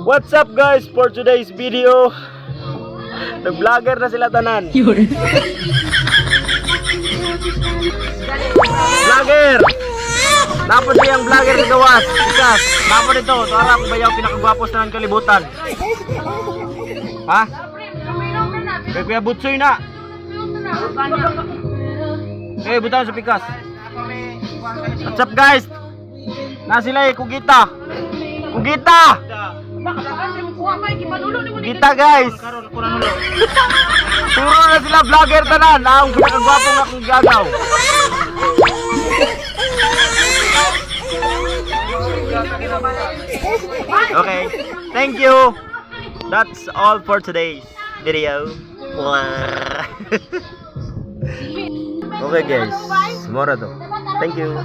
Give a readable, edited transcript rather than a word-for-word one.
What's up guys for today's video? Nag-vlogger na sila tanan. Vlogger! Dapat siyang vlogger sa gawas. Ikas, dapat ito. Tara kung bayaw pinakagwapos na ng kalibutan. Ha? Kaya Kuya Butsoy na. Eh, butan sa pikas. What's up guys? Na sila Kugita. Kugita! Kugita guys! Turo na sila vlogger tanan. Ang pinakagwapong akong gagaw. Okay, thank you. That's all for today's video. Okay guys, mora to. Thank you.